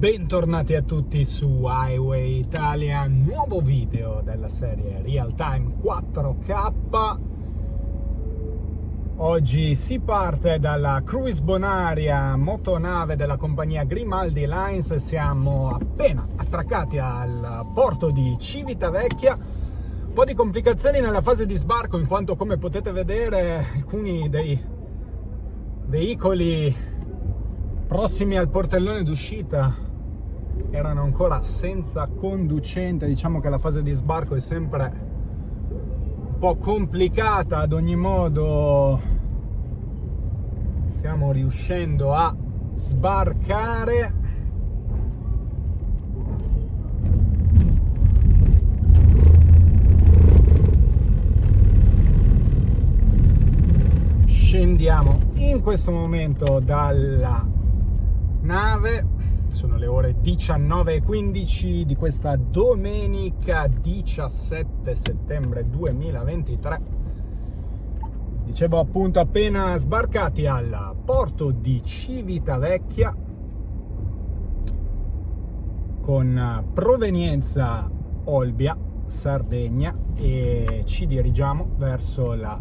Bentornati a tutti su Highway Italia, nuovo video della serie Real Time 4K. Oggi si parte dalla Cruise Bonaria, motonave della compagnia Grimaldi Lines. Siamo appena attraccati al porto di Civitavecchia. Un po' di complicazioni nella fase di sbarco, in quanto, come potete vedere, alcuni dei veicoli prossimi al portellone d'uscita erano ancora senza conducente. Diciamo che la fase di sbarco è sempre un po' complicata. Ad ogni modo stiamo riuscendo a sbarcare. Scendiamo in questo momento dalla nave. Sono le ore 19:15 di questa domenica 17 settembre 2023. Dicevo appunto appena sbarcati al porto di Civitavecchia con provenienza Olbia, Sardegna, e ci dirigiamo verso la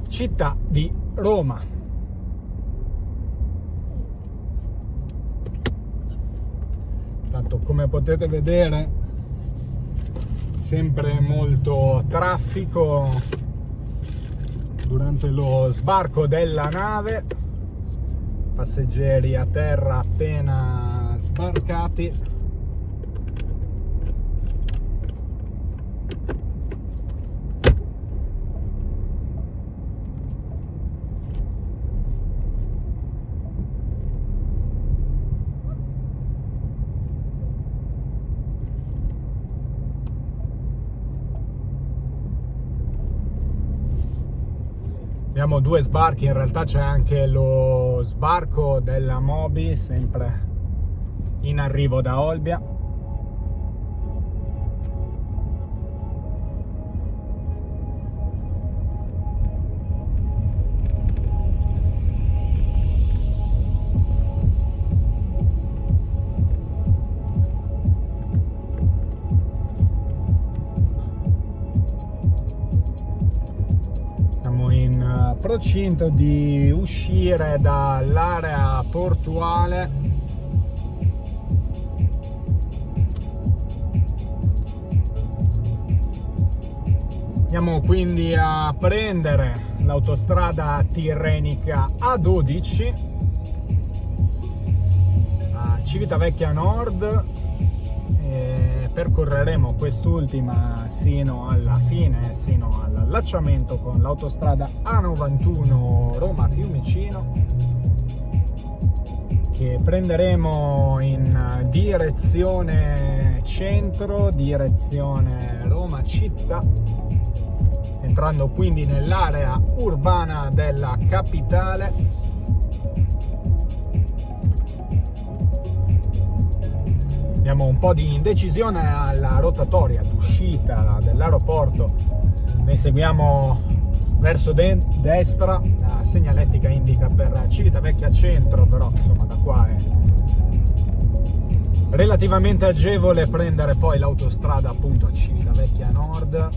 città di Roma. Tanto, come potete vedere, sempre molto traffico durante lo sbarco della nave, passeggeri a terra appena sbarcati. Abbiamo due sbarchi, in realtà c'è anche lo sbarco della Moby, sempre in arrivo da Olbia. Procinto di uscire dall'area portuale. Andiamo quindi a prendere l'autostrada tirrenica A12 a Civitavecchia Nord e percorreremo quest'ultima sino alla fine, sino all'allacciamento con l'autostrada A91 Roma-Fiumicino, che prenderemo in direzione centro, direzione Roma città, entrando quindi nell'area urbana della capitale. Abbiamo un po' di indecisione alla rotatoria d'uscita dell'aeroporto. Noi seguiamo verso destra, la segnaletica indica per Civitavecchia Centro, però insomma da qua è relativamente agevole prendere poi l'autostrada appunto a Civitavecchia Nord.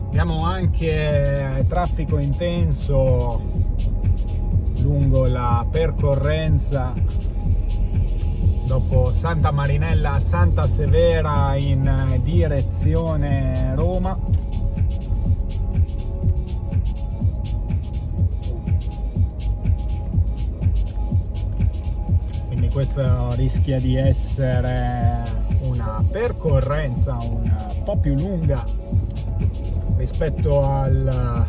Abbiamo anche traffico intenso lungo la percorrenza dopo Santa Marinella, Santa Severa in direzione Roma. Quindi questo rischia di essere una percorrenza un po' più lunga rispetto al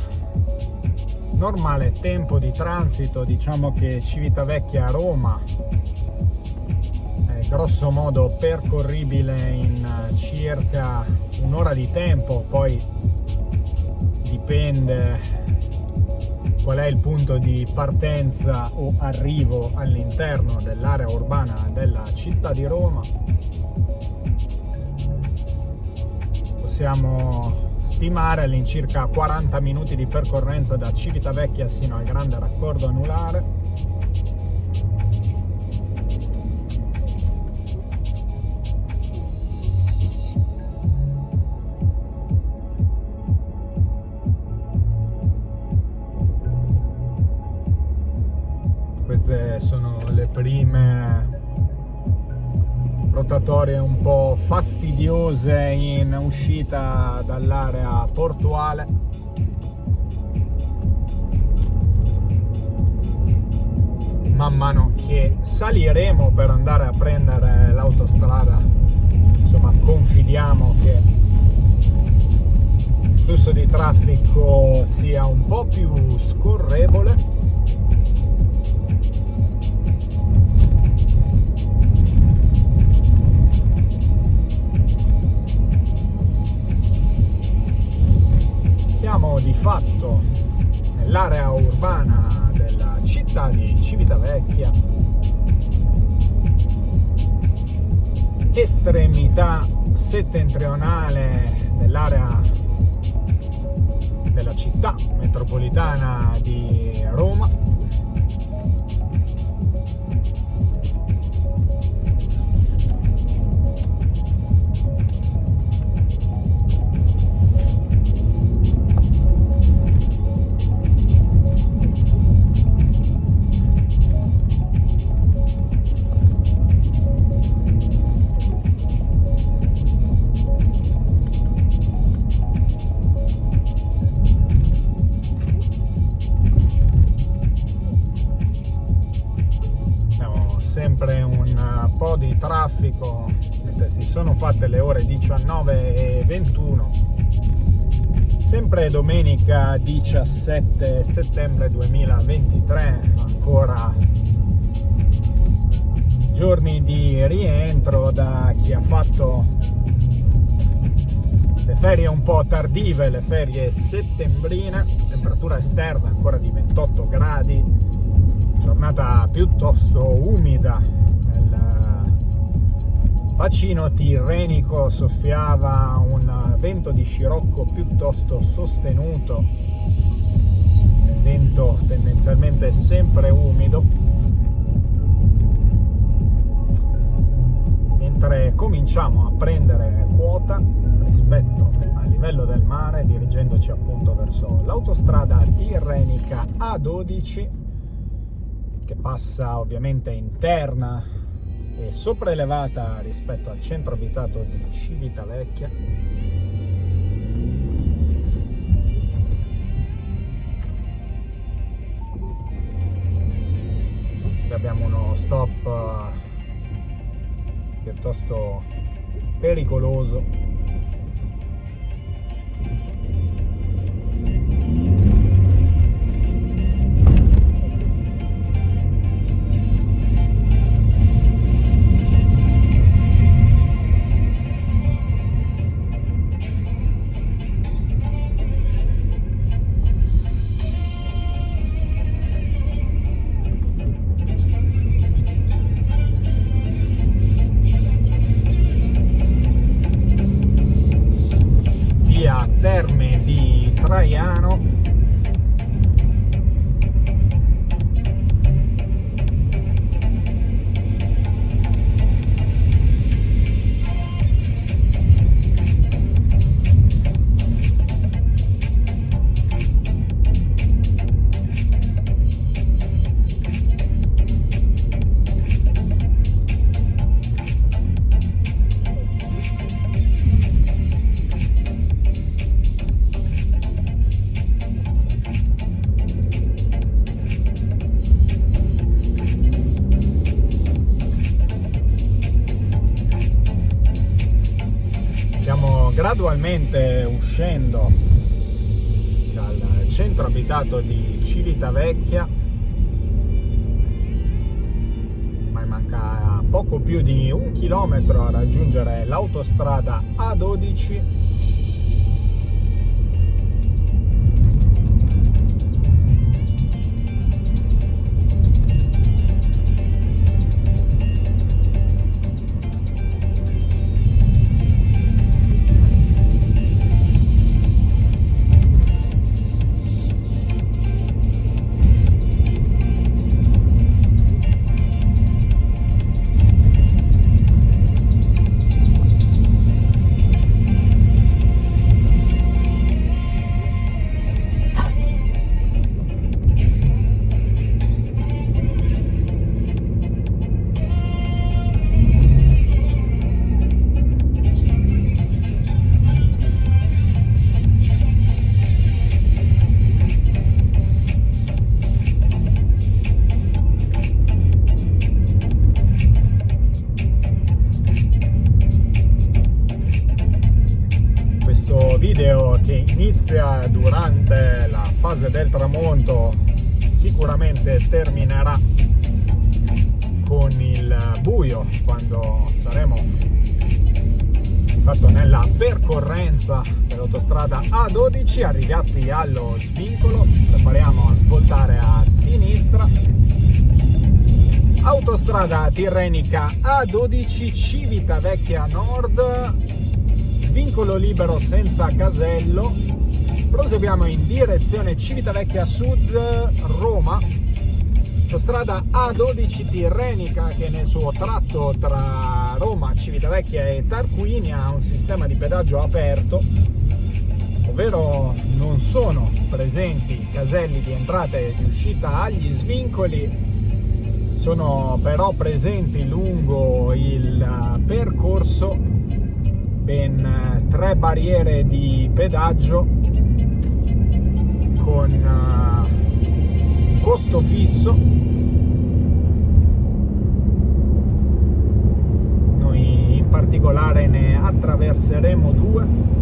normale tempo di transito. Diciamo che Civitavecchia Roma grosso modo percorribile in circa un'ora di tempo, poi dipende qual è il punto di partenza o arrivo all'interno dell'area urbana della città di Roma. Possiamo stimare all'incirca 40 minuti di percorrenza da Civitavecchia sino al grande raccordo anulare. prime rotatorie un po' fastidiose in uscita dall'area portuale. Man mano che saliremo per andare a prendere l'autostrada, insomma, confidiamo che il flusso di traffico sia un po' più scorrevole. Siamo di fatto nell'area urbana della città di Civitavecchia, estremità settentrionale dell'area della città metropolitana di Roma. Sempre un po' di traffico, mentre si sono fatte le ore 19:21, sempre domenica 17 settembre 2023, ancora giorni di rientro da chi ha fatto le ferie un po' tardive, le ferie settembrine. Temperatura esterna ancora di 28 gradi, giornata piuttosto umida. Nel bacino tirrenico soffiava un vento di scirocco piuttosto sostenuto, vento tendenzialmente sempre umido, mentre cominciamo a prendere quota rispetto al livello del mare, dirigendoci appunto verso l'autostrada tirrenica A12, che passa ovviamente interna e sopraelevata rispetto al centro abitato di Civitavecchia. Qui abbiamo uno stop piuttosto pericoloso. Terme di Traiano. Gradualmente uscendo dal centro abitato di Civitavecchia, ma manca poco più di 1 chilometro a raggiungere l'autostrada A12. video che inizia durante la fase del tramonto sicuramente terminerà con il buio, quando saremo di fatto nella percorrenza dell'autostrada A12, arrivati allo svincolo. Prepariamo a svoltare a sinistra. Autostrada tirrenica A12 Civitavecchia Nord, svincolo libero senza casello. Proseguiamo in direzione Civitavecchia Sud, Roma. Autostrada A12 tirrenica, che nel suo tratto tra Roma, Civitavecchia e Tarquini ha un sistema di pedaggio aperto, ovvero non sono presenti caselli di entrata e di uscita agli svincoli. Sono però presenti lungo il percorso ben 3 barriere di pedaggio con un costo fisso. Noi in particolare ne attraverseremo 2.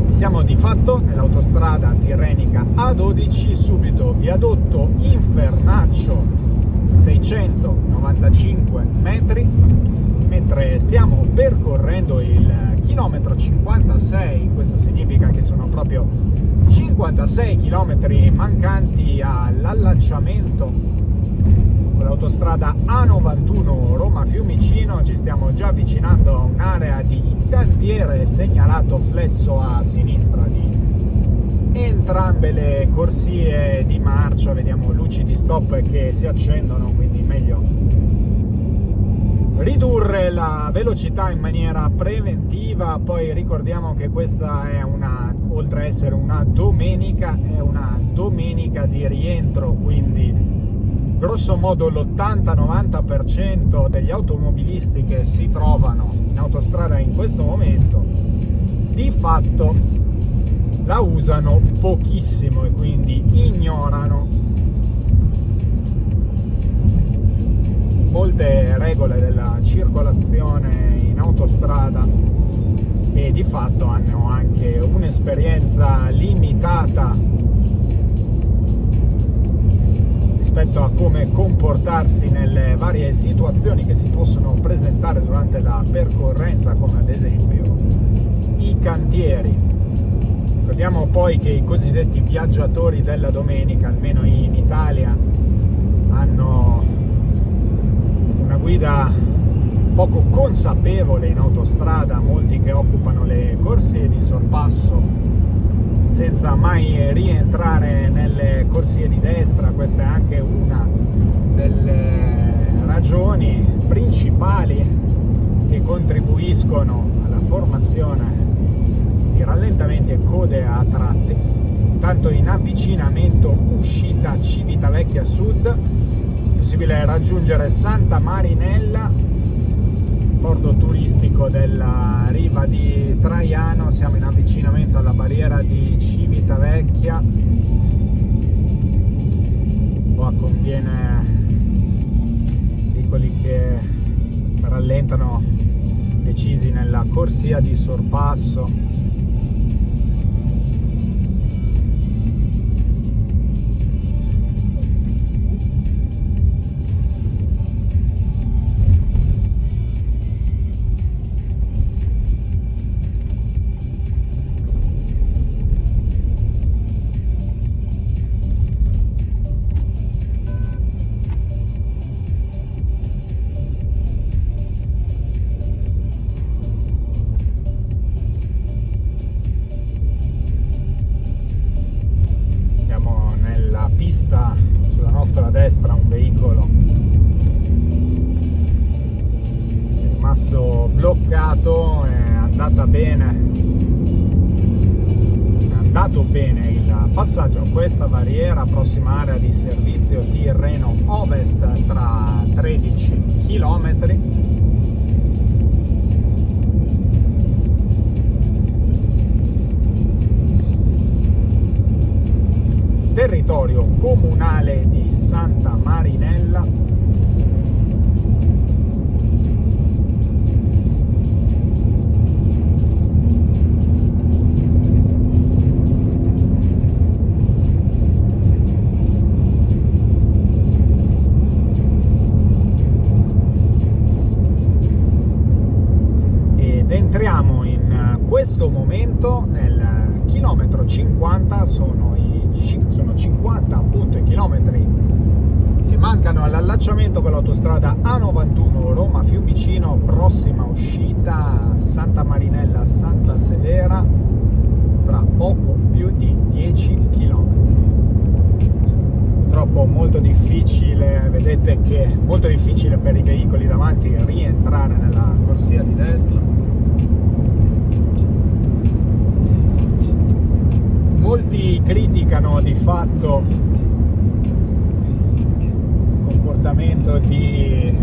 Siamo di fatto nell'autostrada tirrenica A12, subito viadotto Infernaccio, 695 metri, mentre stiamo percorrendo il chilometro 56. Questo significa che sono proprio 56 chilometri mancanti all'allacciamento con l'autostrada A91 Roma-Fiumicino. Ci stiamo già avvicinando a un'area di cantiere segnalato flesso a sinistra di entrambe le corsie di marcia. Vediamo luci di stop che si accendono, quindi meglio ridurre la velocità in maniera preventiva. Poi ricordiamo che questa è oltre a essere una domenica, è una domenica di rientro, quindi grosso modo l'80-90% degli automobilisti che si trovano in autostrada in questo momento di fatto la usano pochissimo e quindi ignorano molte regole della circolazione in autostrada e di fatto hanno anche un'esperienza limitata rispetto a come comportarsi nelle varie situazioni che si possono presentare durante la percorrenza, come ad esempio i cantieri. Ricordiamo poi che i cosiddetti viaggiatori della domenica, almeno in Italia, hanno una guida poco consapevole in autostrada, molti che occupano le corsie di sorpasso senza mai rientrare nelle corsie di destra. Questa è anche una delle ragioni principali che contribuiscono alla formazione di rallentamenti e code a tratti. Tanto in avvicinamento uscita Civitavecchia Sud, possibile raggiungere Santa Marinella, porto turistico della riva di Traiano. Siamo in avvicinamento alla barriera di Civitavecchia. Qua conviene veicoli che rallentano decisi nella corsia di sorpasso. Pista sulla nostra destra un veicolo è rimasto bloccato. È andato bene il passaggio a questa barriera. Prossima area di servizio Tirreno Ovest tra 13 km. Territorio comunale di Santa Marinella. questo momento nel chilometro 50 sono 50 appunto i chilometri che mancano all'allacciamento con l'autostrada A91 Roma Fiumicino, prossima uscita Santa Marinella Santa Severa, tra poco più di 10 km. Purtroppo molto difficile, vedete che è molto difficile per i veicoli davanti rientrare nella corsia di destra. Molti criticano di fatto il comportamento di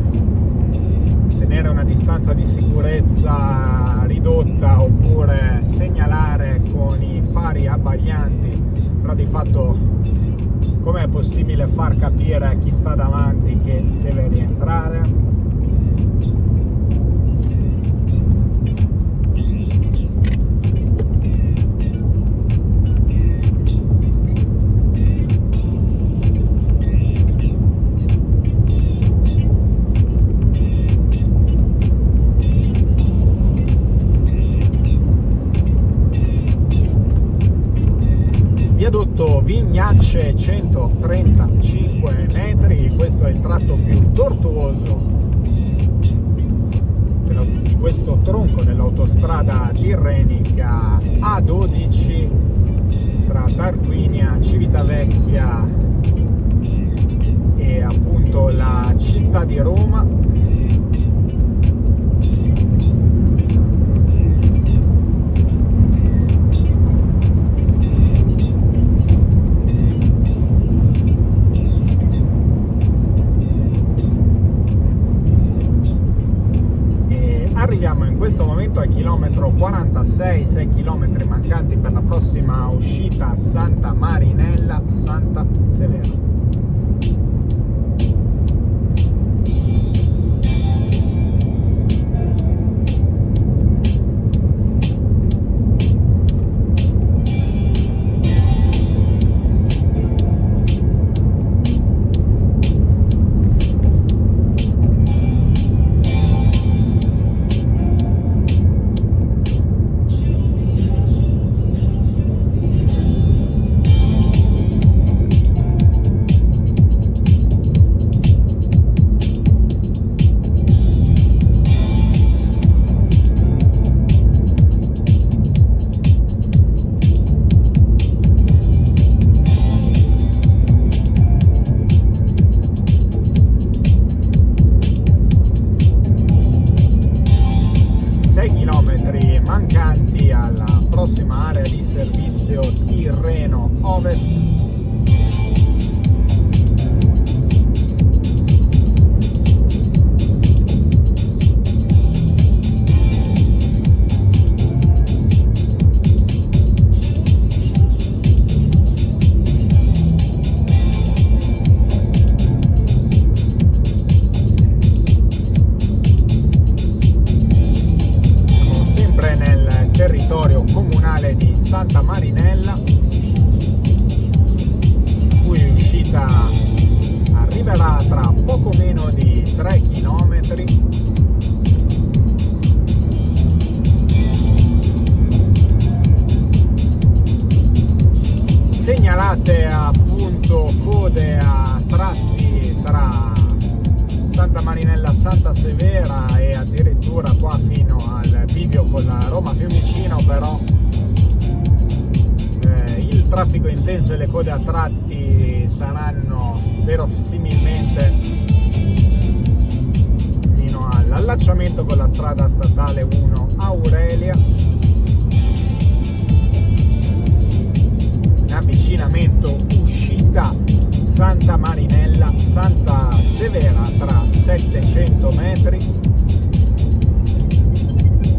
tenere una distanza di sicurezza ridotta oppure segnalare con i fari abbaglianti, però di fatto com'è possibile far capire a chi sta davanti che deve rientrare? Viadotto Vignacce, 135 metri, questo è il tratto più tortuoso di questo tronco dell'autostrada tirrenica A12 tra Tarquinia, Civitavecchia e appunto la città di Roma. Arriviamo in questo momento al chilometro 46, 6 km mancanti per la prossima uscita Santa Marinella Santa Severa. Mancanti alla prossima area di servizio Tirreno Ovest. Territorio comunale di Santa Marinella, cui uscita arriverà tra poco meno di 3 km. Segnalate appunto code a tratti tra Santa Marinella Santa Severa e addirittura qua fino al bivio con la Roma Fiumicino, però il traffico intenso e le code a tratti saranno verosimilmente sino all'allacciamento con la strada statale 1 Aurelia, in avvicinamento uscita Santa Marinella Santa Severa tra 700 metri,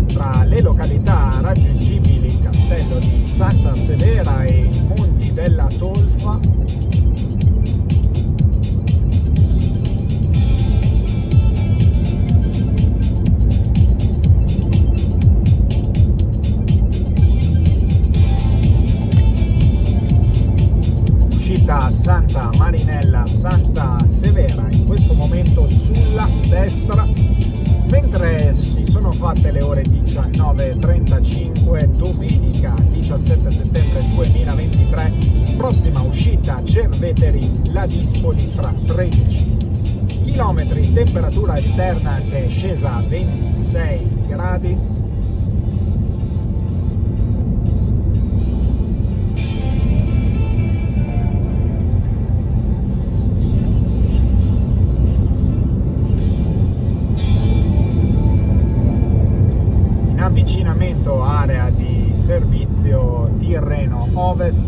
tra le località raggiungibili Castello di Santa Severa e i Monti della Tolfa. Uscita Santa Marinella Santa Severa, in questo momento sul sulla destra, mentre si sono fatte le ore 19:35, domenica 17 settembre 2023, prossima uscita Cerveteri Ladispoli tra 13 km, temperatura esterna che è scesa a 26 gradi. Avvicinamento area di servizio Tirreno Ovest.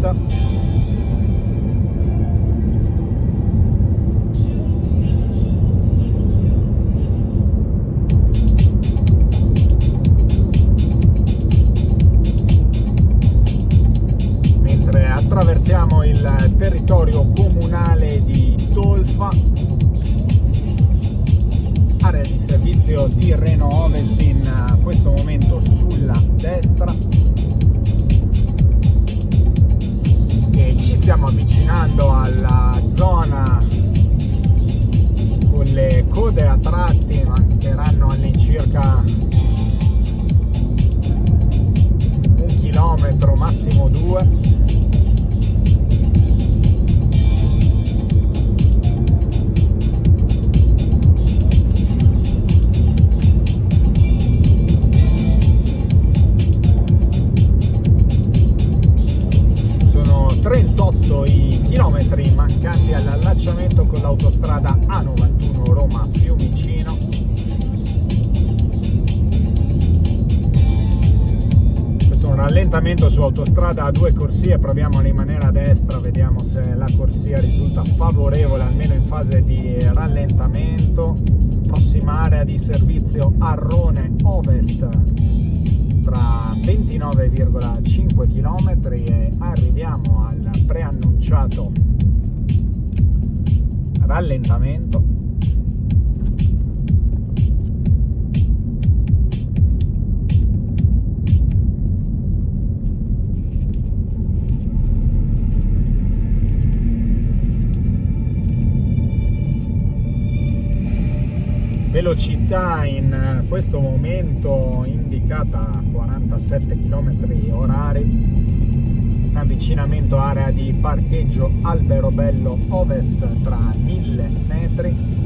Mentre attraversiamo il territorio comunale di Tolfa, area di servizio Tirreno Ovest in questo momento sulla destra, e ci stiamo avvicinando alla zona con le code a tratti, mancheranno all'incirca 1 chilometro, massimo 2. I chilometri mancanti all'allacciamento con l'autostrada A91 Roma-Fiumicino. Questo è un rallentamento su autostrada a 2 corsie, proviamo a rimanere a destra, vediamo se la corsia risulta favorevole almeno in fase di rallentamento. Prossima area di servizio Arrone Ovest tra 29,5 km e arriviamo al preannunciato rallentamento. Velocità in questo momento indicata a 47 km/h. Avvicinamento area di parcheggio Alberobello Ovest tra 1000 metri.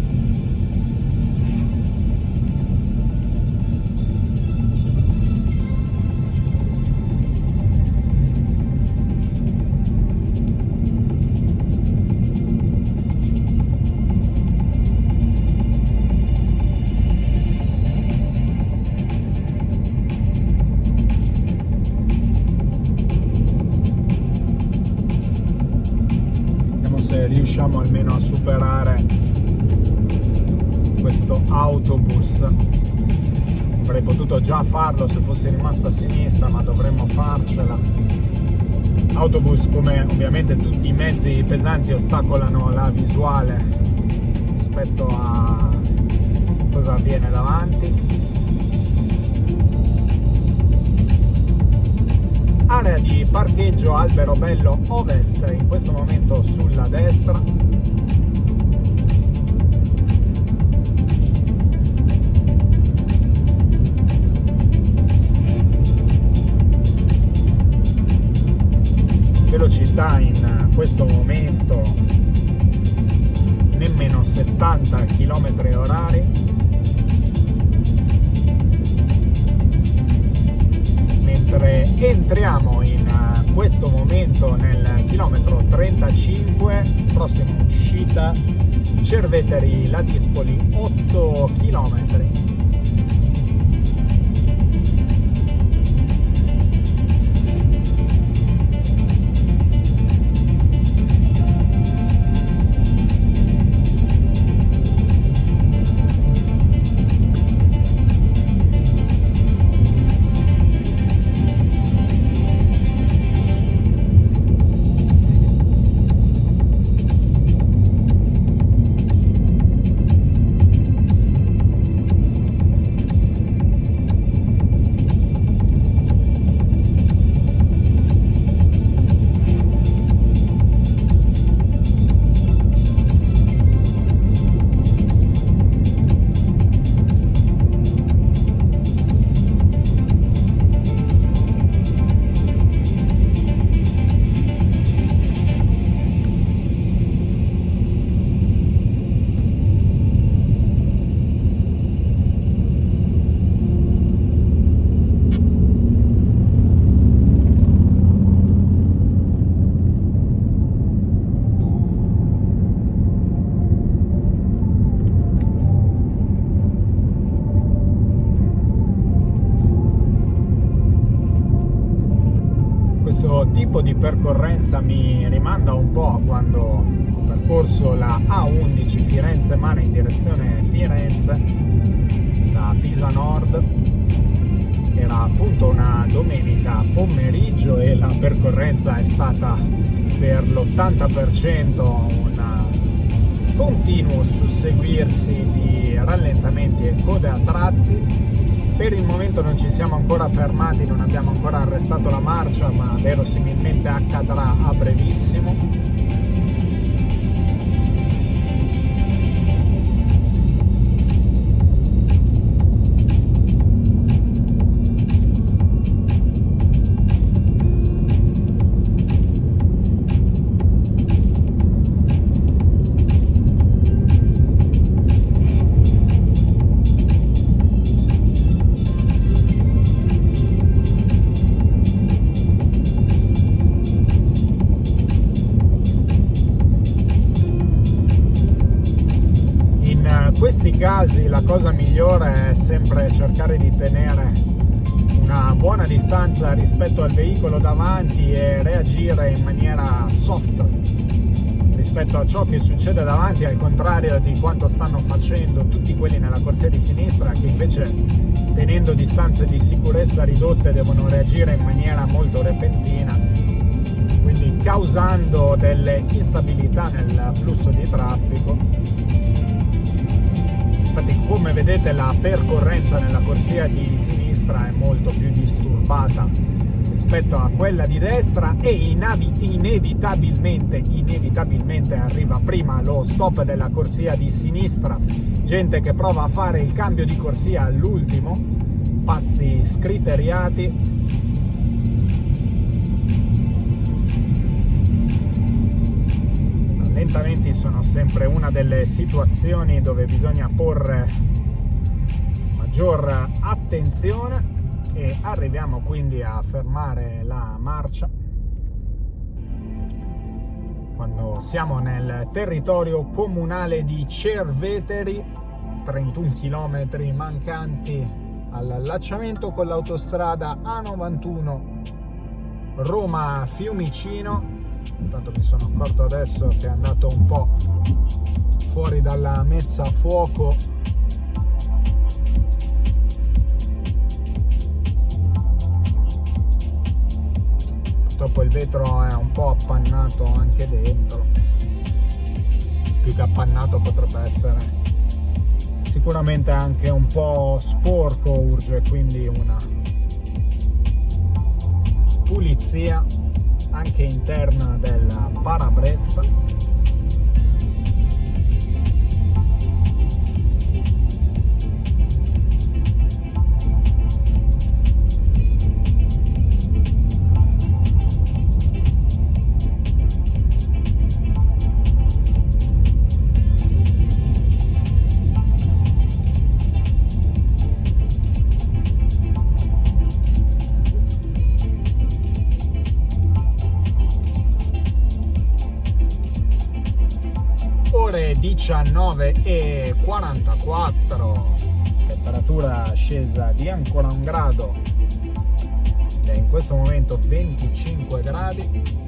Riusciamo almeno a superare questo autobus. Avrei potuto già farlo se fossi rimasto a sinistra, ma dovremmo farcela. Autobus, come ovviamente tutti i mezzi pesanti, ostacolano la visuale rispetto a cosa avviene davanti. Area di parcheggio Alberobello Ovest in questo momento sulla destra. Velocità in questo momento nemmeno 70 km/h. Entriamo in questo momento nel chilometro 35, prossima uscita Cerveteri Ladispoli, 8 km. tipo di percorrenza mi rimanda un po' a quando ho percorso la A11 Firenze-Mare in direzione Firenze da Pisa Nord. Era appunto una domenica pomeriggio e la percorrenza è stata per l'80% un continuo susseguirsi di rallentamenti e code a tratti. Per il momento non ci siamo ancora fermati, non abbiamo ancora arrestato la marcia, ma verosimilmente accadrà a brevissimo. In questi casi la cosa migliore è sempre cercare di tenere una buona distanza rispetto al veicolo davanti e reagire in maniera soft rispetto a ciò che succede davanti, al contrario di quanto stanno facendo tutti quelli nella corsia di sinistra, che invece, tenendo distanze di sicurezza ridotte, devono reagire in maniera molto repentina, quindi causando delle instabilità nel flusso di traffico. Infatti, come vedete, la percorrenza nella corsia di sinistra è molto più disturbata rispetto a quella di destra e inevitabilmente arriva prima lo stop della corsia di sinistra, gente che prova a fare il cambio di corsia all'ultimo, pazzi scriteriati. Rallentamenti sono sempre una delle situazioni dove bisogna porre maggior attenzione e arriviamo quindi a fermare la marcia quando siamo nel territorio comunale di Cerveteri, 31 km mancanti all'allacciamento con l'autostrada A91 Roma-Fiumicino. Intanto mi sono accorto adesso che è andato un po' fuori dalla messa a fuoco purtroppo il vetro è un po' appannato anche dentro, più che appannato potrebbe essere sicuramente anche un po' sporco, urge quindi una pulizia anche interna della parabrezza. Ore 19:44, temperatura scesa di ancora 1 grado e in questo momento 25 gradi.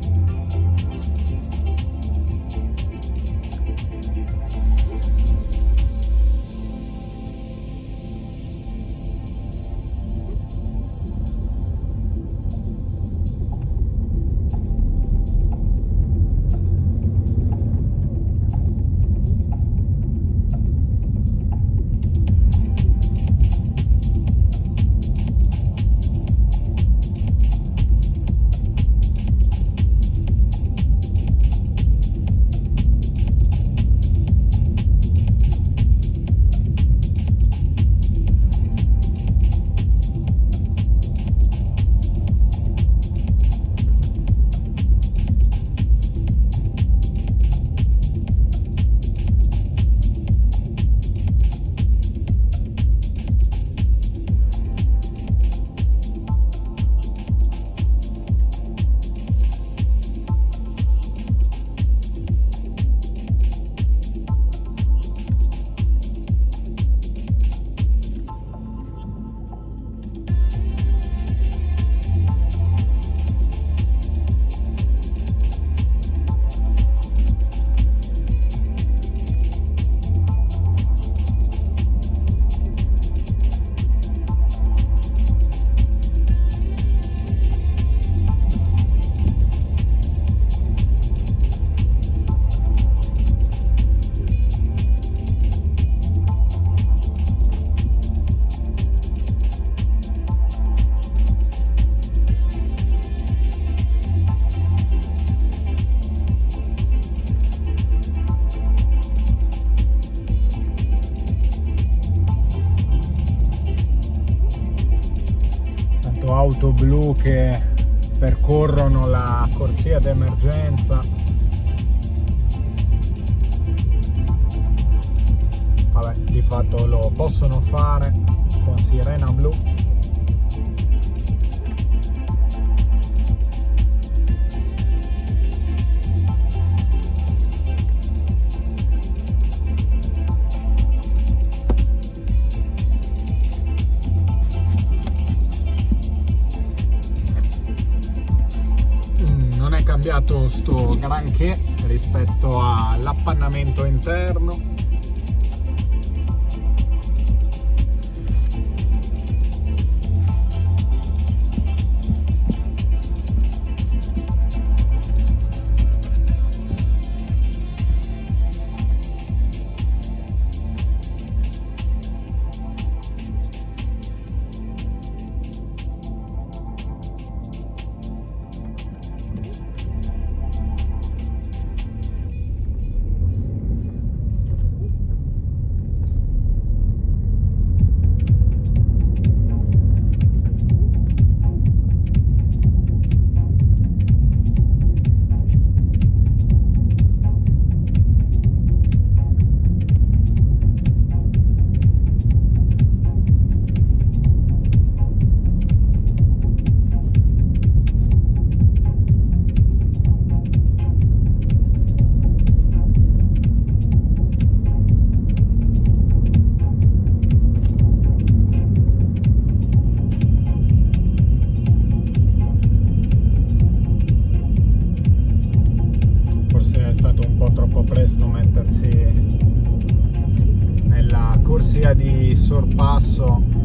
auto blu che percorrono la corsia d'emergenza. Vabbè, di fatto lo possono fare con sirena blu. Non è cambiato sto granché rispetto all'appannamento interno. Presto mettersi nella corsia di sorpasso.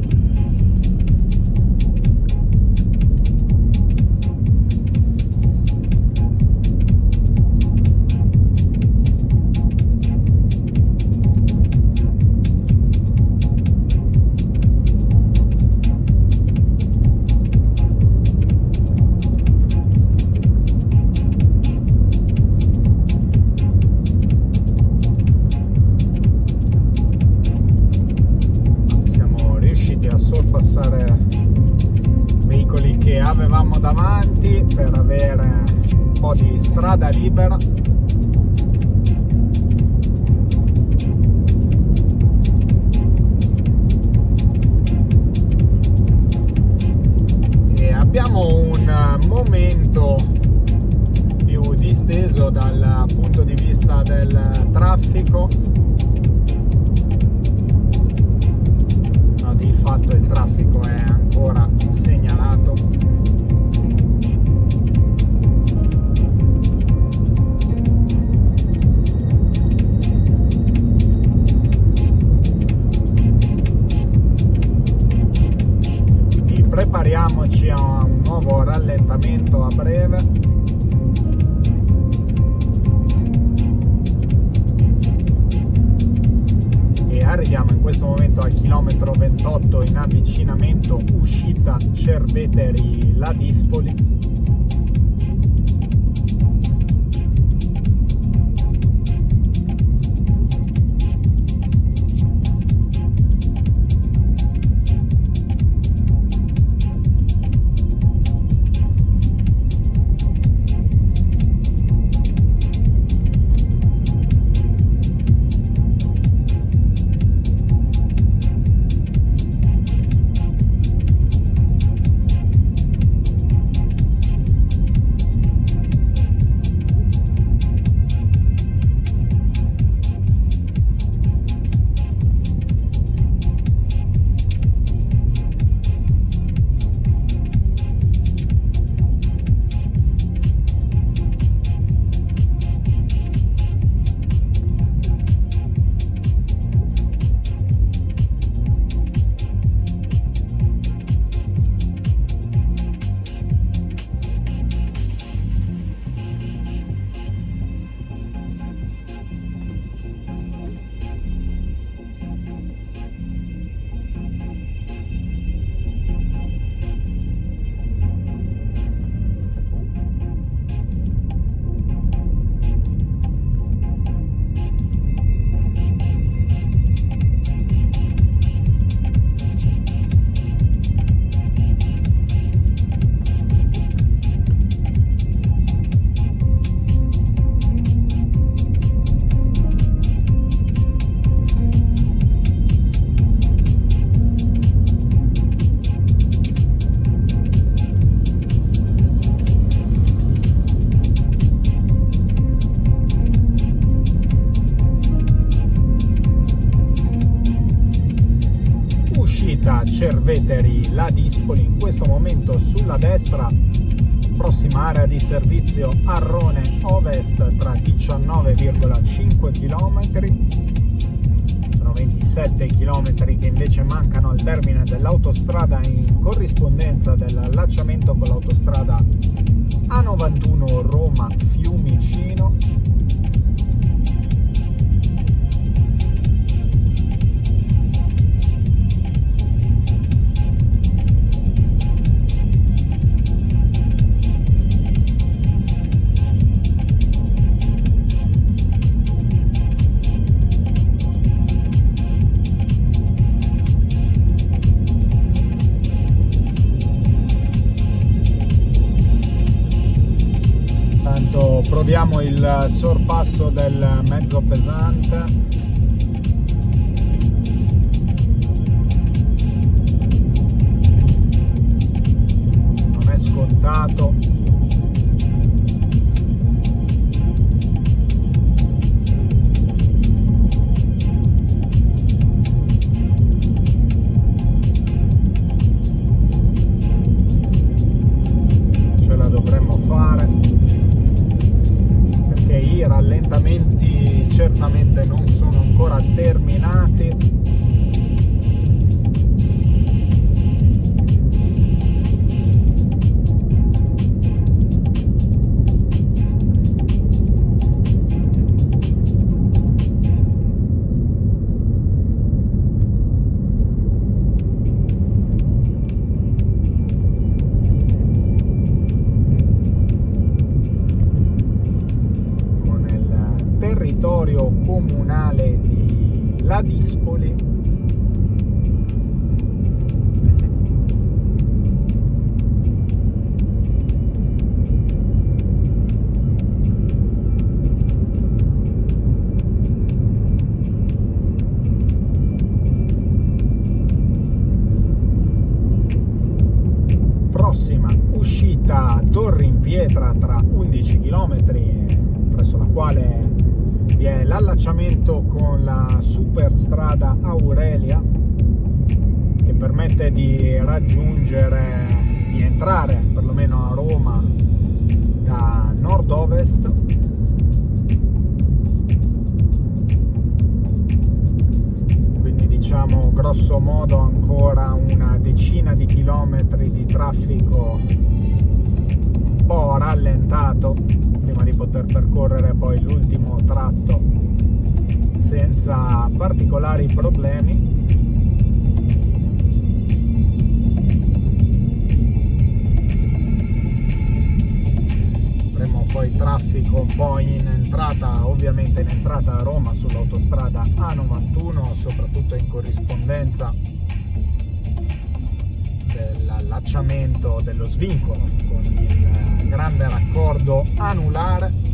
Sorpassare veicoli che avevamo davanti per avere un po' di strada libera. E abbiamo un momento più disteso dal punto di vista del traffico. Di fatto il traffico è ancora segnalato. Quindi prepariamoci a un nuovo rallentamento a breve. Arriviamo in questo momento al chilometro 28 in avvicinamento uscita Cerveteri Ladispoli. uscita Cerveteri Ladispoli, in questo momento sulla destra, prossima area di servizio Arrone Ovest tra 19,5 km. Sono 27 km che invece mancano al termine dell'autostrada in corrispondenza dell'allacciamento con l'autostrada A91 Roma-Fiumicino. Proviamo il sorpasso del mezzo pesante. Non è scontato. Ce la dovremmo fare. I rallentamenti certamente non sono ancora terminati. Territorio comunale di Ladispoli. Prossima uscita Torri in Pietra tra 11 km, presso la quale vi è l'allacciamento con la superstrada Aurelia, che permette di raggiungere, di entrare perlomeno a Roma da nord-ovest. Quindi diciamo grosso modo ancora una decina di chilometri di traffico un po' rallentato prima di poter percorrere poi l'ultimo tratto senza particolari problemi. Avremo poi traffico un po' in entrata, ovviamente in entrata a Roma sull'autostrada A91, soprattutto in corrispondenza dell'allacciamento, dello svincolo con il grande raccordo anulare.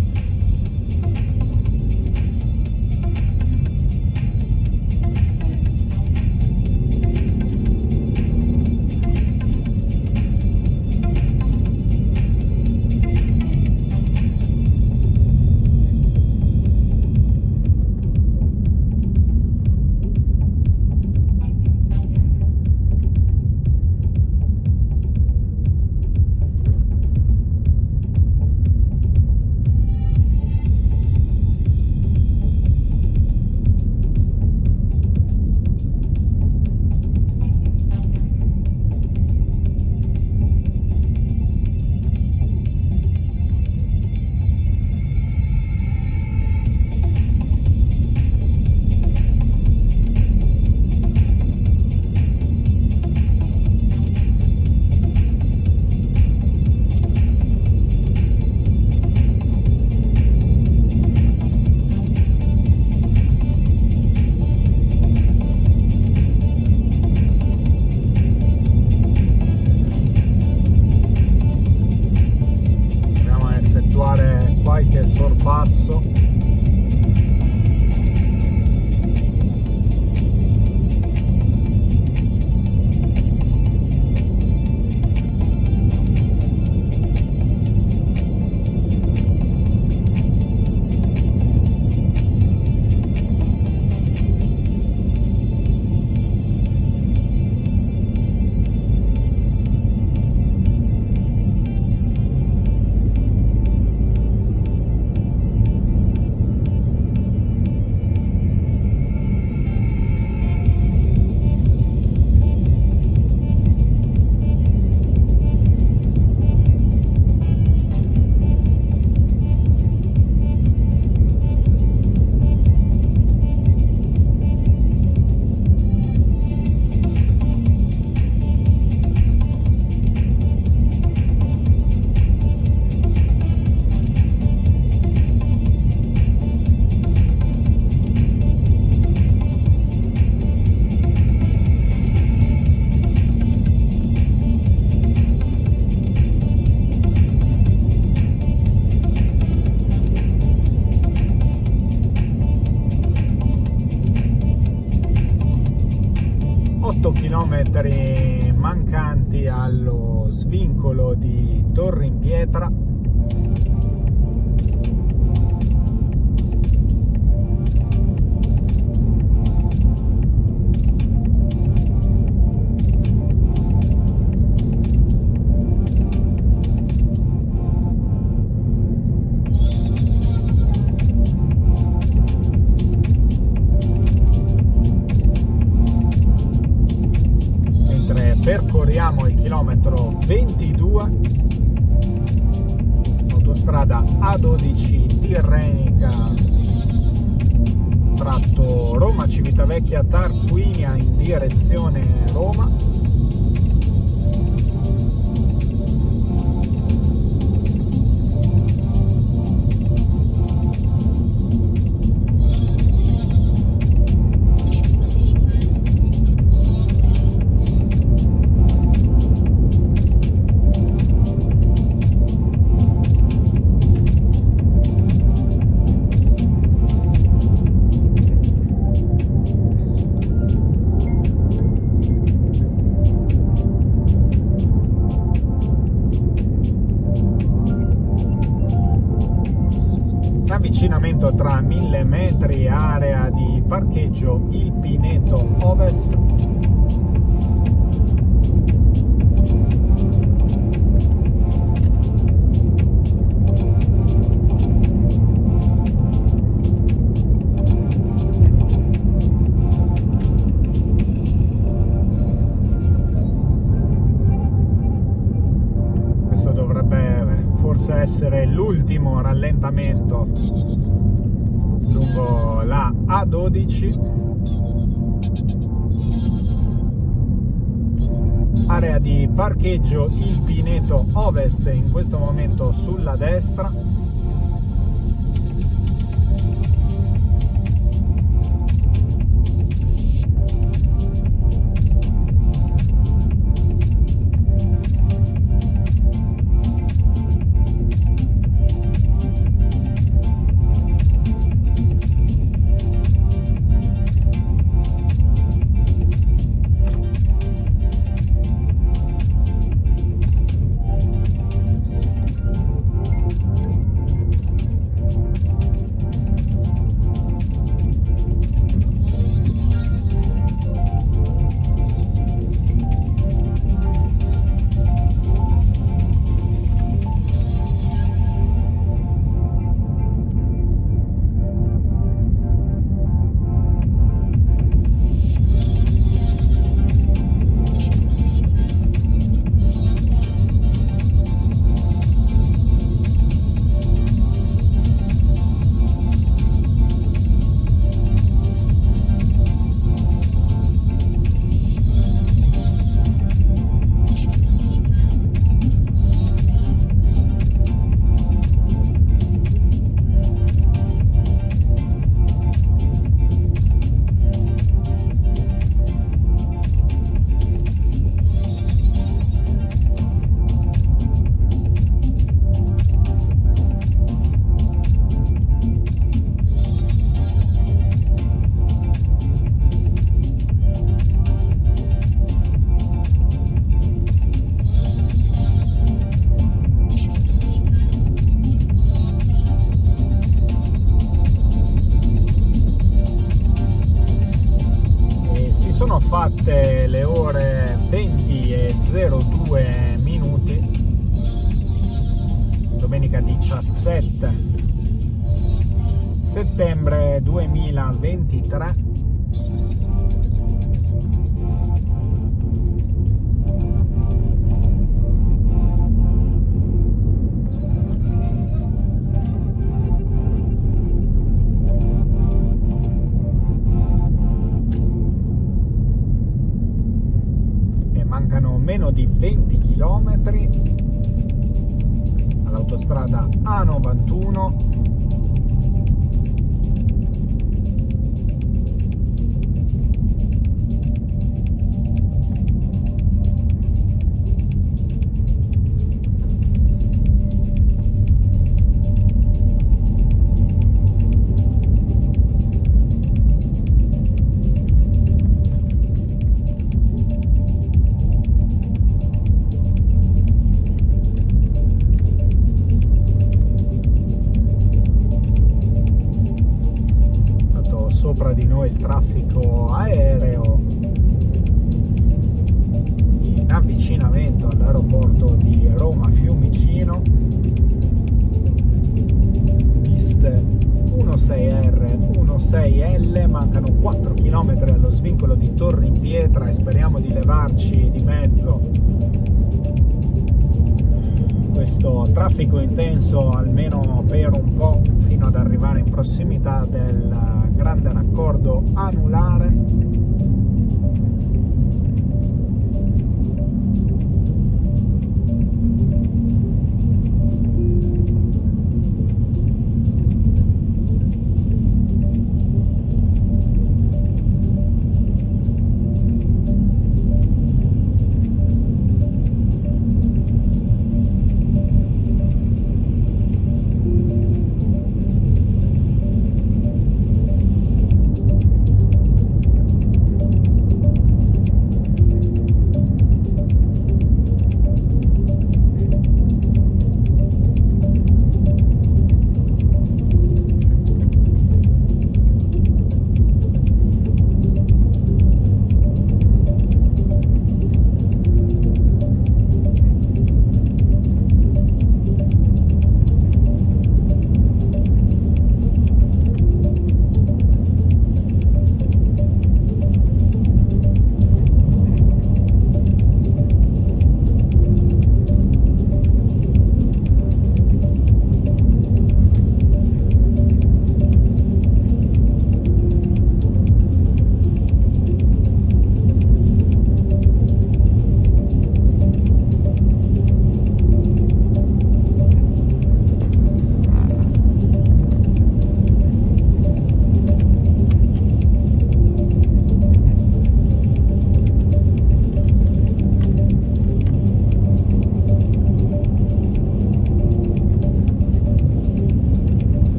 8 km mancanti allo svincolo di Torre in Pietra. Percorriamo il chilometro 22, autostrada A12 Tirrenica, tratto Roma Civitavecchia Tarquinia in direzione Roma. Avvicinamento tra 1000 metri, area di parcheggio Il Pineto Ovest. Questo dovrebbe forse essere l'ultimo rallentamento lungo la A12, area di parcheggio Il Pineto Ovest, in questo momento sulla destra. Sono fatte le ore 20:02 minuti, domenica 17 settembre 2023. Meno di 20 km all'autostrada A91. il traffico aereo in avvicinamento all'aeroporto di Roma Fiumicino. Piste 16R, 16L, mancano 4 km allo svincolo di Torre in Pietra e speriamo di levarci di mezzo questo traffico intenso almeno per un po', fino ad arrivare in prossimità del grande raccordo anulare.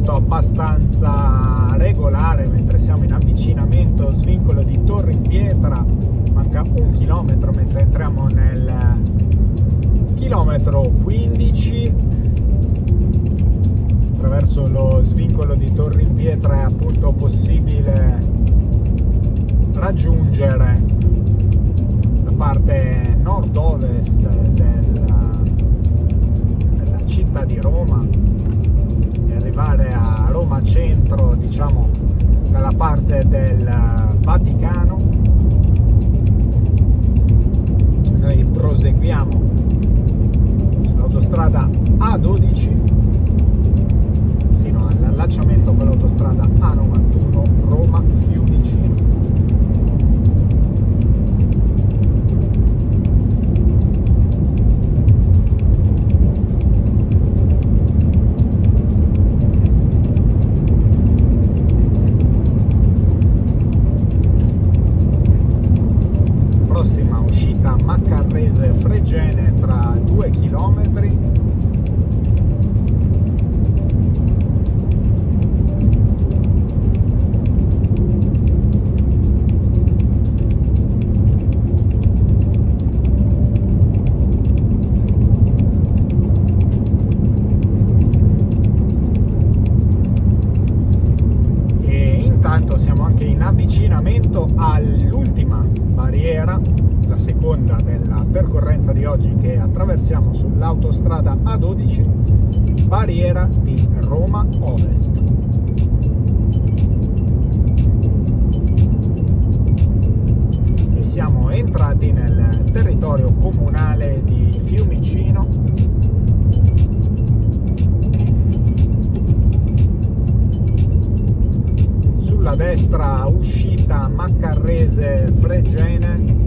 Abbastanza regolare mentre siamo in avvicinamento svincolo di Torre in Pietra. Manca 1 chilometro mentre entriamo nel chilometro 15. Attraverso lo svincolo di Torre in Pietra è appunto possibile raggiungere la parte nord-ovest della città di Roma, arrivare a Roma centro, diciamo dalla parte del Vaticano. Noi proseguiamo sull'autostrada A12 sino all'allacciamento con l'autostrada A91 Roma Fiumicino. Maccarrese Fregene tra 2 chilometri. E intanto siamo anche in avvicinamento all'ultima barriera, la seconda della percorrenza di oggi, che attraversiamo sull'autostrada A12, barriera di Roma Ovest. E siamo entrati nel territorio comunale di Fiumicino. Sulla destra uscita Maccarrese Fregene.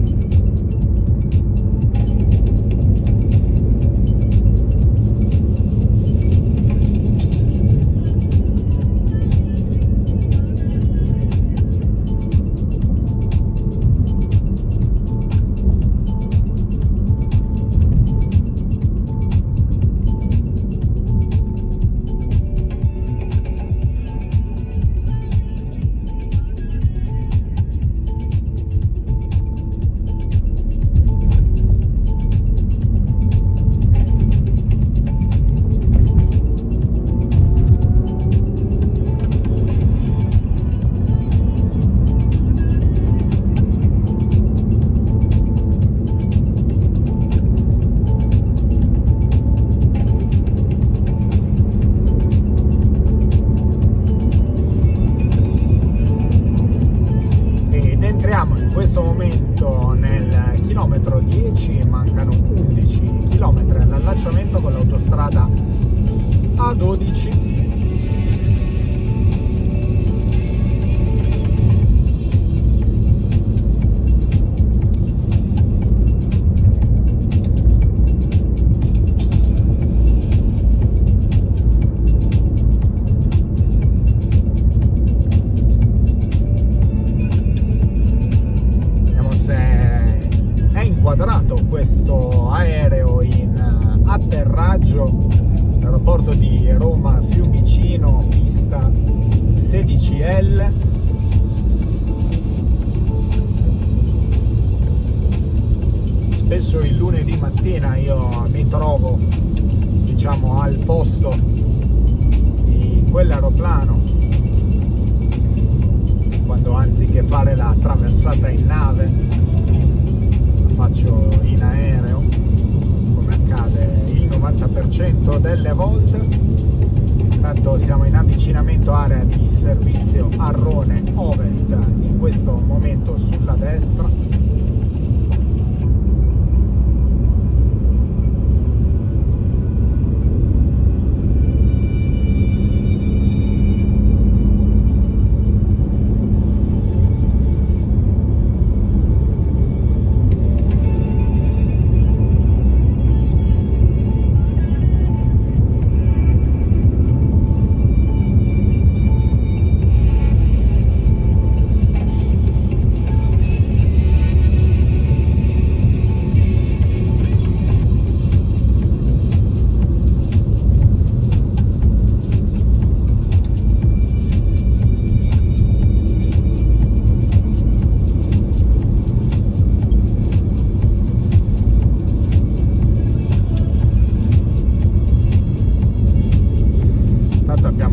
strada A12. Questo aereo in atterraggio all'aeroporto di Roma Fiumicino, pista 16L. Spesso il lunedì mattina io mi trovo, diciamo, al posto di quell'aeroplano, quando anziché fare la traversata in nave faccio in aereo, come accade il 90% delle volte. Tanto siamo in avvicinamento area di servizio Arrone Ovest, in questo momento sulla destra.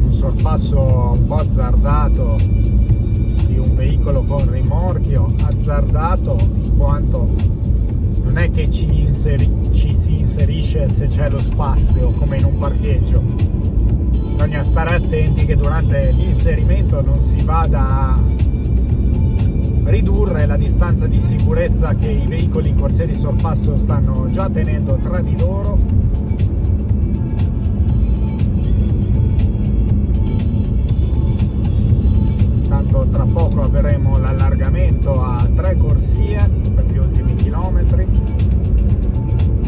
Sorpasso un po' azzardato di un veicolo con rimorchio, azzardato in quanto non è che ci si inserisce se c'è lo spazio come in un parcheggio. Bisogna stare attenti che durante l'inserimento non si vada a ridurre la distanza di sicurezza che i veicoli in corsia di sorpasso stanno già tenendo tra di loro. Tra poco avremo l'allargamento a 3 corsie per gli ultimi chilometri.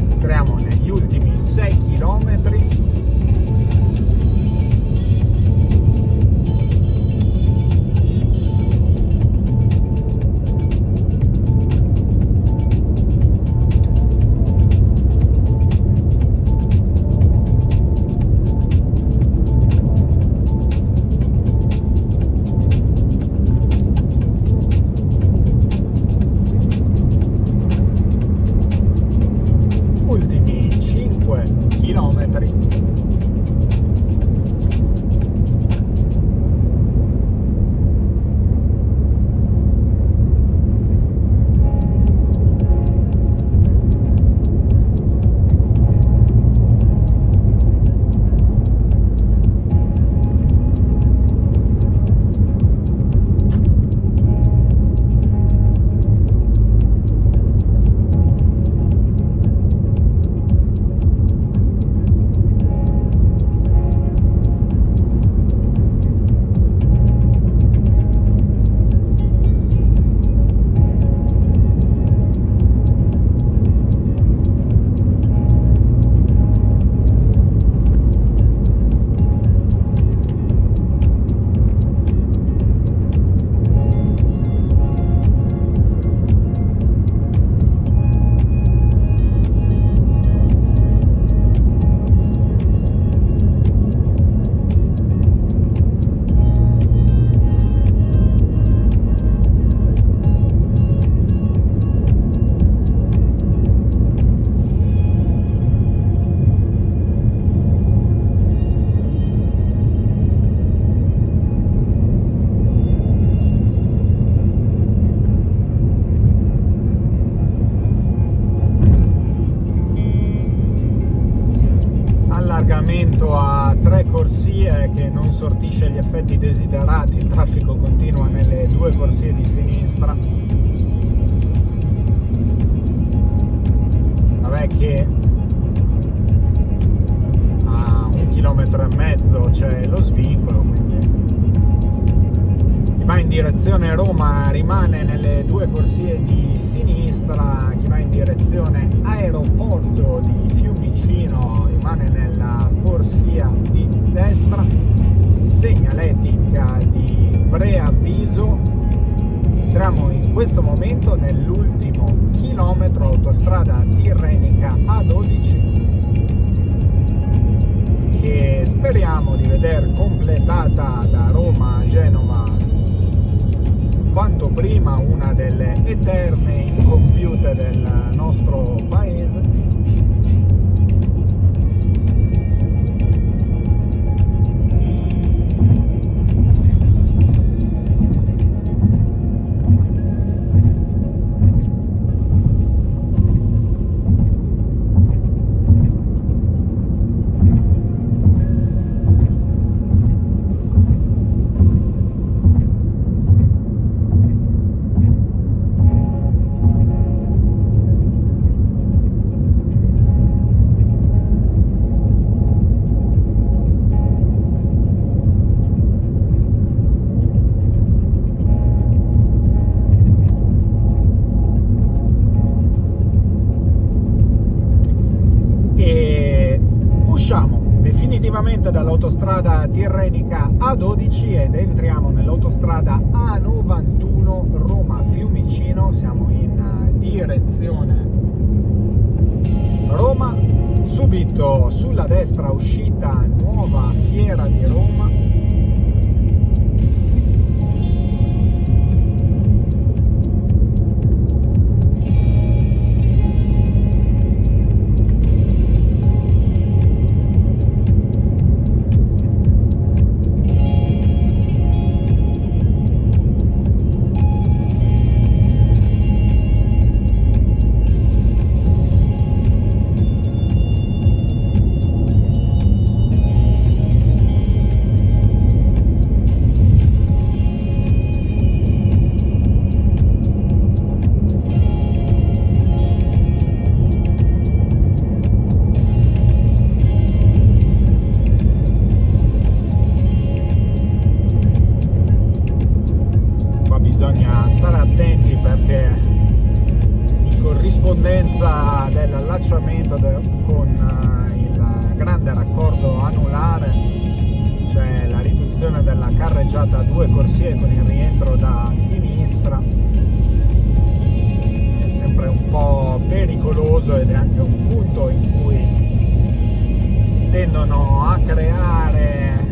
Entriamo negli ultimi 6 chilometri. A 3 corsie che non sortisce gli effetti desiderati, il traffico continua nelle 2 corsie di sinistra. Vabbè che c'è lo svincolo, quindi chi va in direzione Roma rimane nelle due corsie di sinistra, chi va in direzione aeroporto di Fiumicino rimane nella corsia di destra. Segnaletica di preavviso. Entriamo in questo momento nell'ultimo chilometro, autostrada tirrenica A12, che speriamo di veder completata da Roma a Genova quanto prima, una delle eterne incompiute del nostro paese. Definitivamente dall'autostrada tirrenica A12 ed entriamo nell'autostrada A91 Roma-Fiumicino. Siamo in direzione Roma, subito sulla destra uscita Nuova Fiera di Roma. Dell'allacciamento con il grande raccordo anulare, cioè la riduzione della carreggiata a due corsie con il rientro da sinistra, è sempre un po' pericoloso ed è anche un punto in cui si tendono a creare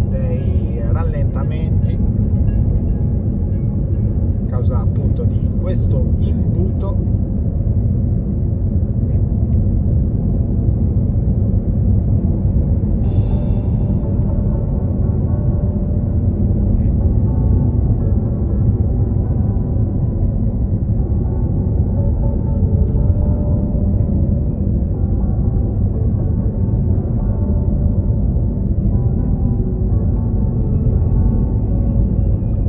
dei rallentamenti a causa appunto di questo imbuto.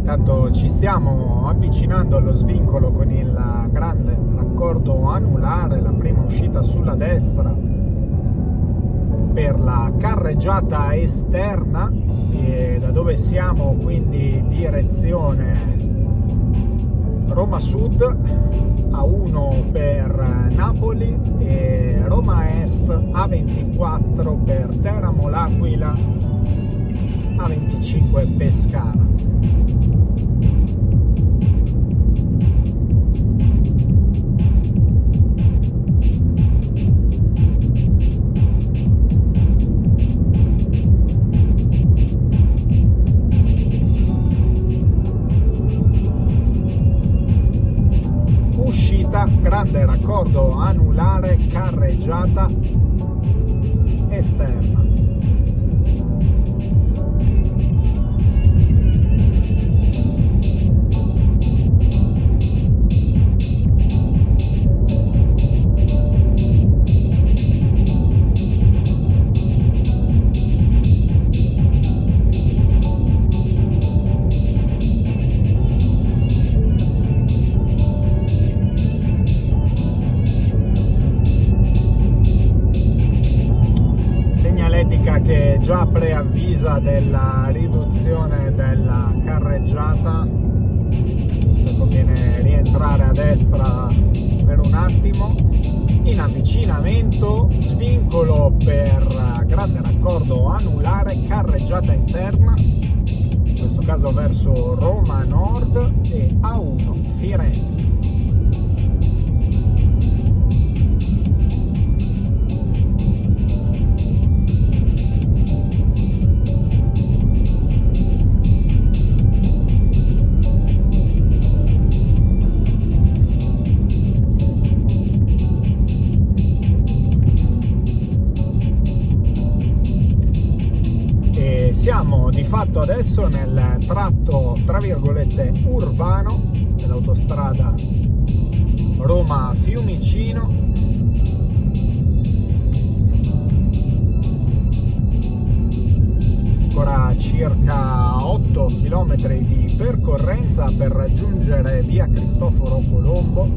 Tanto ci stiamo avvicinando allo svincolo con il grande raccordo anulare, la prima uscita sulla destra per la carreggiata esterna, e da dove siamo quindi direzione Roma Sud, A1 per Napoli e Roma Est, A24 per Teramo L'Aquila, A25 Pescara. Grande raccordo anulare, carreggiata esterna. che già preavvisa della riduzione della carreggiata, se conviene rientrare a destra per un attimo. In avvicinamento, svincolo per grande raccordo anulare, carreggiata interna, in questo caso verso Roma Nord e A1 Firenze. Siamo di fatto adesso nel tratto tra virgolette urbano dell'autostrada Roma-Fiumicino. Ancora circa 8 km di percorrenza per raggiungere via Cristoforo Colombo,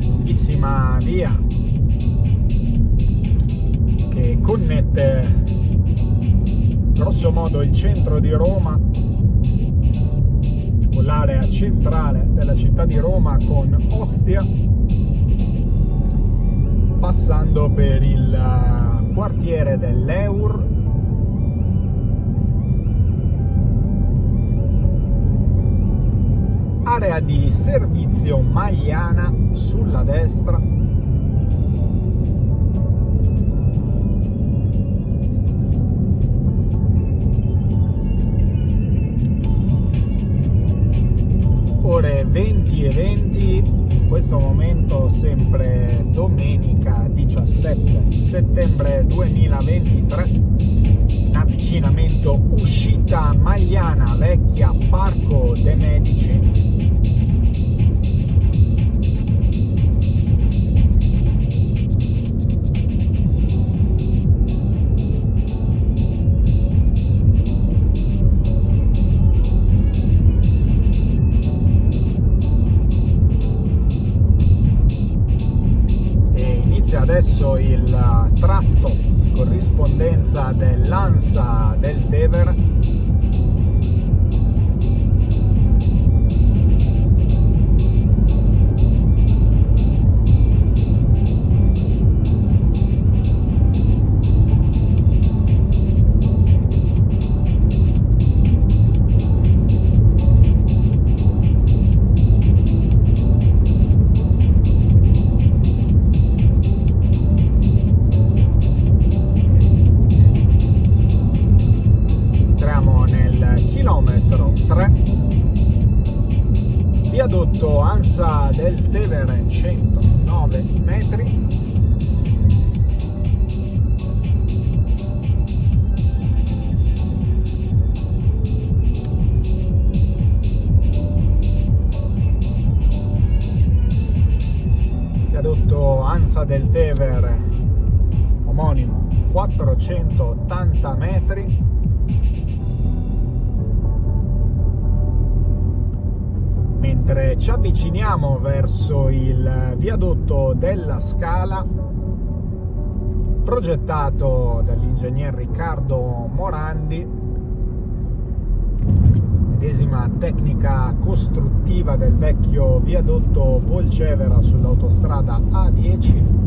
lunghissima via che connette grosso modo il centro di Roma con l'area centrale della città di Roma con Ostia, passando per il quartiere dell'Eur, area di servizio Magliana sulla destra. Ore 20:20, in questo momento sempre domenica 17 settembre 2023, in avvicinamento uscita Magliana Vecchia Parco dei Medici. Adesso il tratto in corrispondenza dell'Ansa del Tevere, viadotto Ansa del Tevere 109 metri. Viadotto Ansa del Tevere omonimo 480 metri. Mentre ci avviciniamo verso il viadotto della Scala, progettato dall'ingegner Riccardo Morandi, medesima tecnica costruttiva del vecchio viadotto Polcevera sull'autostrada A10.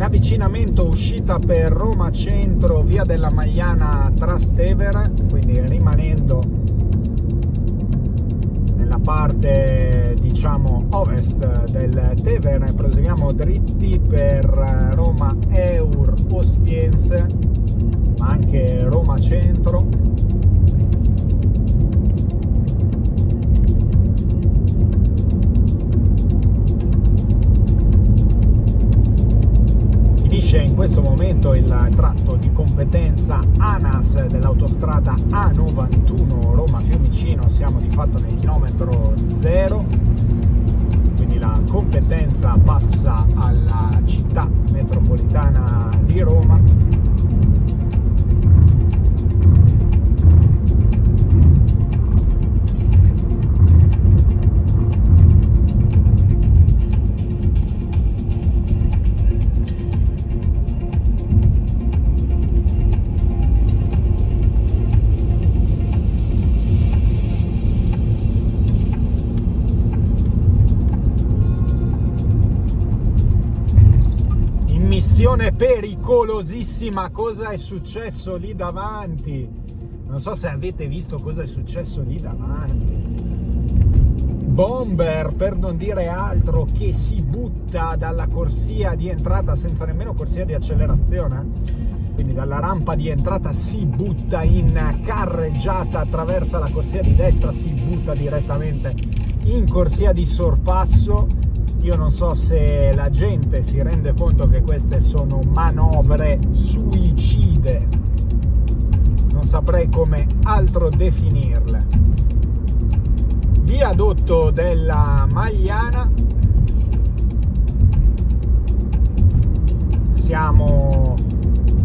Avvicinamento uscita per Roma Centro, via della Magliana Trastevere, quindi rimanendo nella parte diciamo ovest del Tevere, proseguiamo dritti per Roma Eur Ostiense, ma anche Roma Centro. momento il tratto di competenza ANAS dell'autostrada A91 Roma-Fiumicino, siamo di fatto nel chilometro 0, quindi la competenza passa alla città metropolitana di Roma. Missione pericolosissima. Cosa è successo lì davanti? Non so se avete visto cosa è successo lì davanti. Bomber, per non dire altro, che si butta dalla corsia di entrata senza nemmeno corsia di accelerazione, quindi dalla rampa di entrata si butta in carreggiata, attraversa la corsia di destra, si butta direttamente in corsia di sorpasso. Io non so se la gente si rende conto che queste sono manovre suicide, non saprei come altro definirle. Viadotto della Magliana, siamo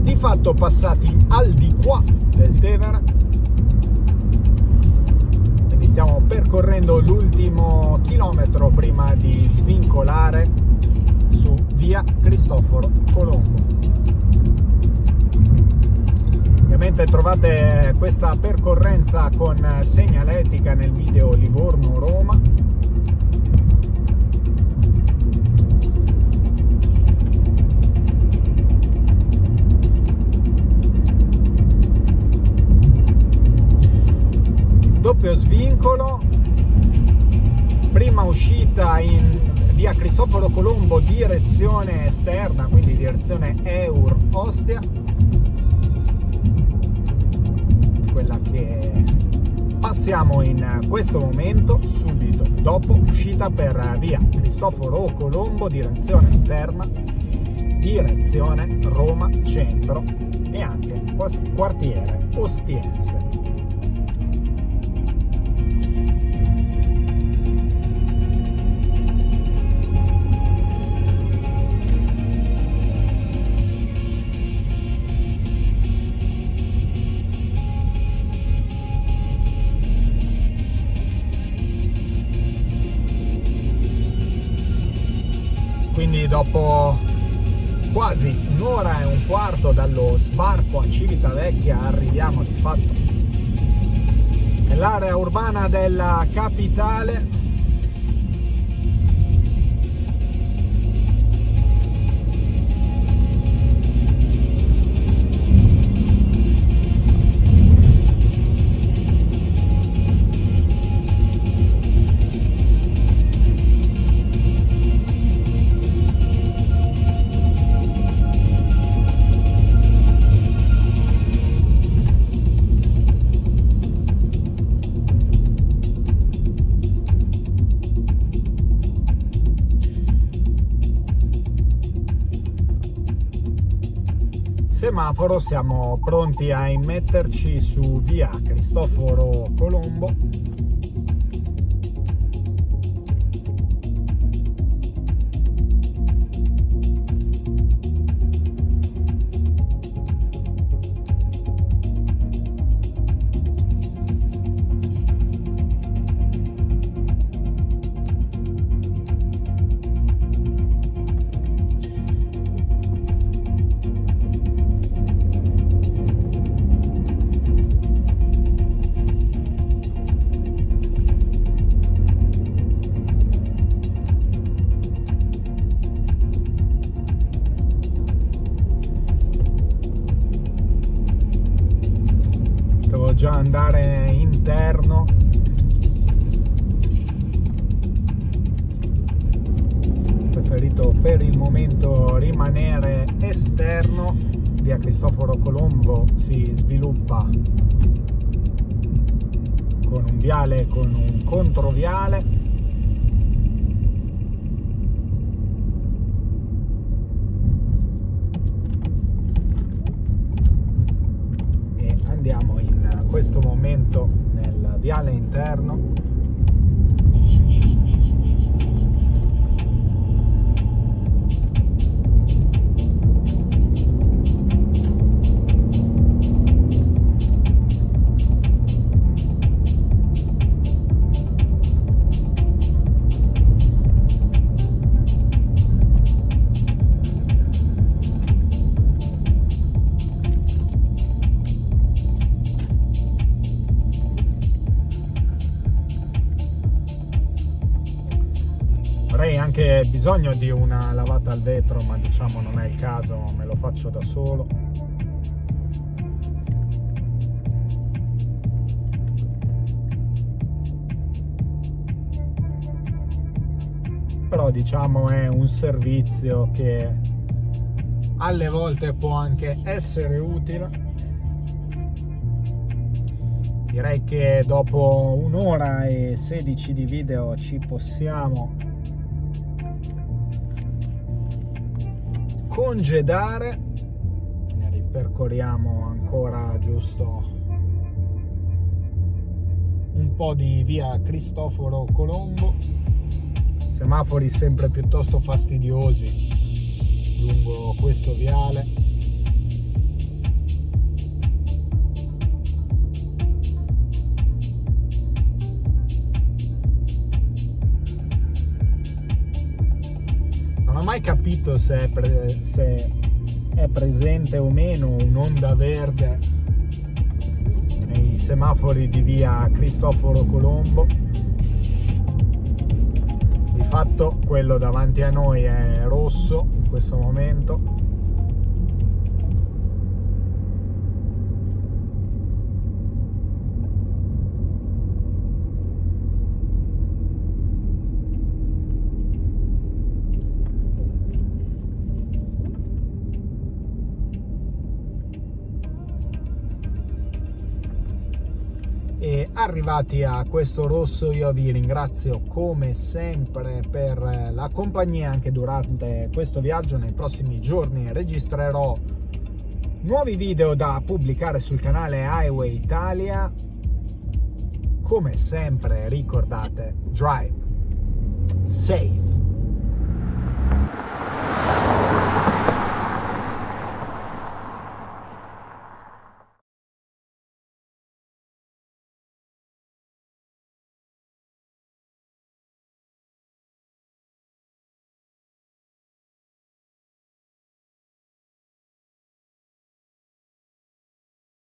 di fatto passati al di qua del Tevere, stiamo percorrendo l'ultimo chilometro prima di svincolare su via Cristoforo Colombo. Ovviamente trovate questa percorrenza con segnaletica nel video Livorno-Roma. Doppio svincolo, prima uscita in via Cristoforo Colombo direzione esterna, quindi direzione Eur-Ostia, quella che passiamo in questo momento. Subito dopo uscita per via Cristoforo Colombo direzione interna, direzione Roma Centro e anche quartiere Ostiense. Quindi dopo quasi un'ora e un quarto dallo sbarco a Civitavecchia arriviamo di fatto nell'area urbana della capitale. Semaforo, siamo pronti a immetterci su via Cristoforo Colombo. Già andare interno, preferito per il momento rimanere esterno. Via Cristoforo Colombo si sviluppa con un viale e con un controviale. andiamo in questo momento nel viale interno. Avrei anche bisogno di una lavata al vetro, ma diciamo non è il caso, me lo faccio da solo. Però diciamo è un servizio che alle volte può anche essere utile. Direi che dopo 1 ora e 16 di video ci possiamo congedare. Ripercorriamo ancora giusto un po' di via Cristoforo Colombo, semafori sempre piuttosto fastidiosi lungo questo viale. Non ho mai capito se è presente o meno un'onda verde nei semafori di via Cristoforo Colombo. Di fatto quello davanti a noi è rosso in questo momento. E arrivati a questo rosso io vi ringrazio come sempre per la compagnia anche durante questo viaggio. Nei prossimi giorni registrerò nuovi video da pubblicare sul canale Highway Italia. Come sempre ricordate, drive safe.